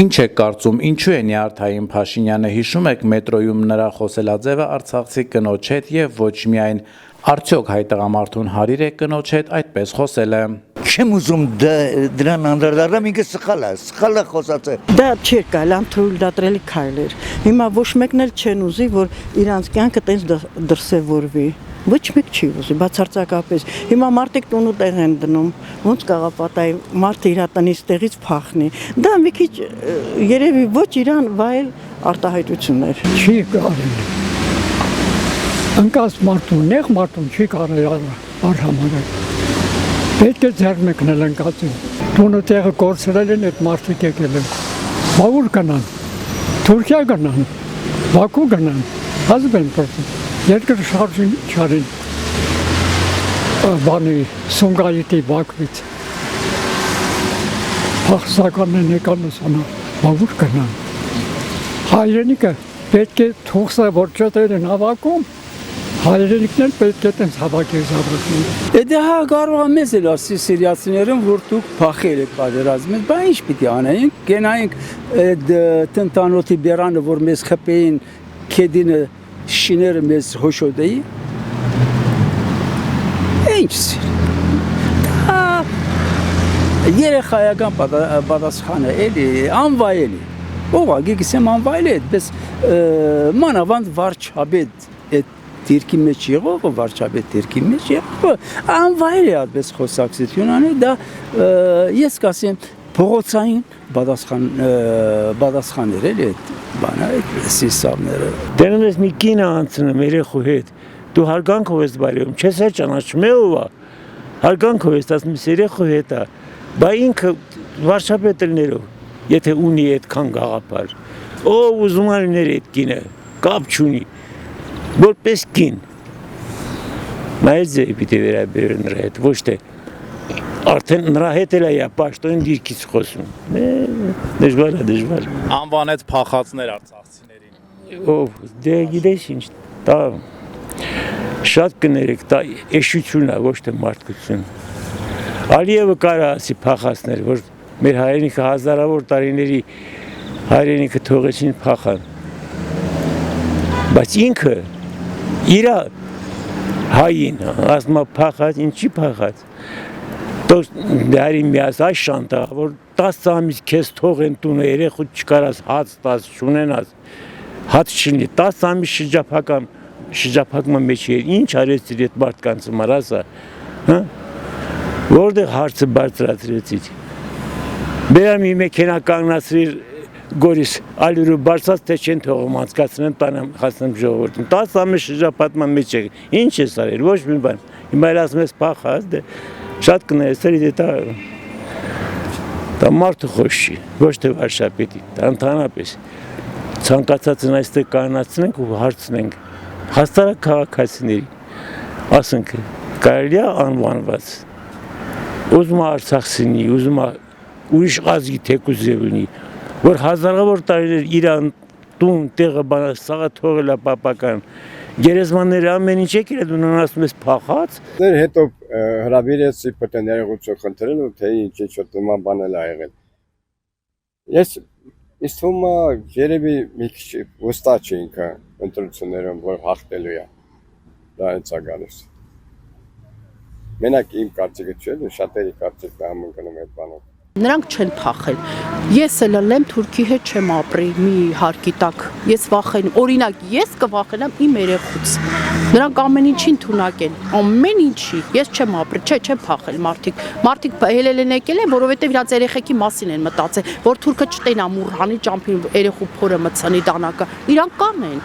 Ինչ եք կարծում, ինչու է Նիարդային Փաշինյանը, հիշում եք մետրոյում նրա խոսելաձևը արցախցի կնոջ հետ եւ ոչ միայն, արդյոք հայ տղամարդուն հարիր է կնոջ հետ այդպես խոսելը։ Չեմ ուզում դրան անդրադառնամ, ինքը սխալ է խոսած է։ Դա չի կարելի անթույլատրելի քայլ էր։ Հիմա ոչ մեկն էլ չեն ուզի, որ իրանց կյանքը տենց դրսևորվի։ Ոչ մեկ չի ուզի, բացարձակապես։ Հիմա մարդիկ տունու տեղ են դնում, ոնց կաղապատայի մարդը իր տնից տեղից փախնի։ Դա մի քիչ երևի ոչ իրան վայել արտահայտություններ։ Չի կարելի։ Ընկած մարդուն, նեղ մարդուն չի կարելի արհամարել։ Պետք է ձեռնեկնել ընկածին։ Տունը տեղը կորցրել են, այդ մարդիկ եկել են։ Բաղուր գնան, Թուրքիա գնան, Բաքու գնան, հազիվ են պրծում։ Երկրի շարժին չարին բանի Սունգայիթի Բաքվից փախստականն եկան ուսանա, բաղուր գնան։ Հայրենիքը պետք է թուղսը որ չտեր են հավաքում, հայրենիքն էլ պետք է տենց հավաքի զավակները։ Դա հա կարող է մեզ էլ ասի սիրիացիներում, որ դուք փախել եք պատերազմից, բա ինչ պիտի անենք, գնայինք այդ տնտանոթի բերանը, որ մեզ խփեին քեդինը շիները մեզ հոշոտեի, ինչ սիր, դա երեխայական պատասխանը էլի, անվայելի, ուղղակի գիսեմ անվայելի է, պես մանավանդ վարչապետ այդ դիրքի մեջ եղողը, վարչապետ դիրքի մեջ եղողը, անվայելի է պես խոսակցություն անի, դա ես կասեմ փողոցային պատասխաններ էլի այդ բանը, այդ սիսավները։ Դենում ես մի կինը անցնում երեխու հետ, դու հարգանքով ես բարևում, չես է ճանաչում է ով է, հարգանքով ես ասում ես երեխու հետ է, բա ինքը վարչապետներով, եթե ունի այդքան գաղափար, ով ուզում է լիներ այդ կինը, կապ չունի, որպես կին, այդ ձևի պիտի վերաբերել նրա հետ, ոչ թե արդեն նրա հետ էլ է պաշտոն դիրքից խոսում, դժվար։ Անվանեց փախածներ արցախցիներին։ Ով, դե գիտես ինչ, դա շատ կներեք, դա էշություն է, ոչ թե մարդկություն։ Ալիևը կարա ասի փախածներ, որ մեր հայրենիքը հազարավոր տարիների հայրենիքը թողեցին փախան։ Բայց ինքը իր հային, ասում է փախած, ինչի փախած։ Դարի միաս այս շանտա, որ 10 ամիս քեզ թողեն տունը, երեխու չկարած հաց տաս, չունենաս, հաց չլինի, 10 ամիս շրջափակման մեջ էր, ինչ արեցիր այդ մարդկանց համար, ասա, որտեղ հարցը բարձրացրեցիր, բերամի մեքենա կանգնացրիր գորիս, ալյուրու բարձած, թե չեն թողում անցկացնեն, տանեմ հասնեմ ժողովորդին, 10 ամիս շրջափակման մեջ էր, ինչ ես արել, ոչ մի բան, հիմա էլ ասում ես փախած, շատ կներեցրի դա մարդը խոսի, ոչ թե վարչապետի, դա ընդհանրապես ցանկացածն այստեղ կանացնենք ու հարցնենք հաստարակ քաղաքացիների, ասենք կարելի է անվանված, ուզում է արցախցինի, ուզում է ուրիշ ազգի թեկուզ լինի, որ հազարավոր տարիներ իրան տուն տեղը բանը սաղը թողել է պապական, գերեզմանները ամեն ինչ եկել է դու ասում ես փախած։ Դեր հետո հրավիրեցի պատերողություն խնդրել ու թե ինչ նման բանել ա եղել։ Ես ինձ թվում է երևի մի քիչ վստահ չի ինքը ընտրություններում որ հաղթելու է։ Դա հենց է գալիս։ Մենակ իմ կարծիքը չէ, շատերի կարծիքն է համընկնում այդ բանով։ Նրանք չեն փախել։ Ես էլ եմ Թուրքի հետ չեմ ապրի մի հարկի տակ։ Ես վախենում, օրինակ ես կվախենամ իմ երեխուց։ Նրանք ամեն ինչին թունակ են, ամեն ինչի։ Ես չեմ ապրի, չեմ փախել մարդիկ հելել են եկել են, որովհետև իրաց երեխեքի մասին են մտածել, որ թուրքը չտենա մուրհանի ճամփին երեխու փորը մցանի դանակը։ Իրանք կանեն։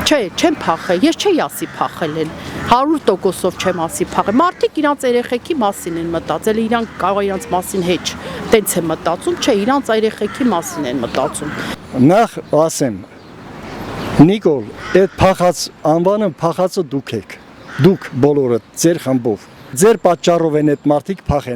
Չէ, չեմ փախել, ես չի ասի փախել են, 100%-ով չեմ ասի փախել, մարդիկ իրանց երեխեքի մասին են մտածել, իրանք կարող է իրանց մասին հեչ, տենց է մտածում, չէ, իրանց երեխեքի մասին են մտածում։ Նախ ասեմ, Նիկոլ, այդ փախած անվանը փախածը դուք եք, դուք բոլորը, ձեր խմբով, ձեր պատճառով են այդ մարդիկ փախեն։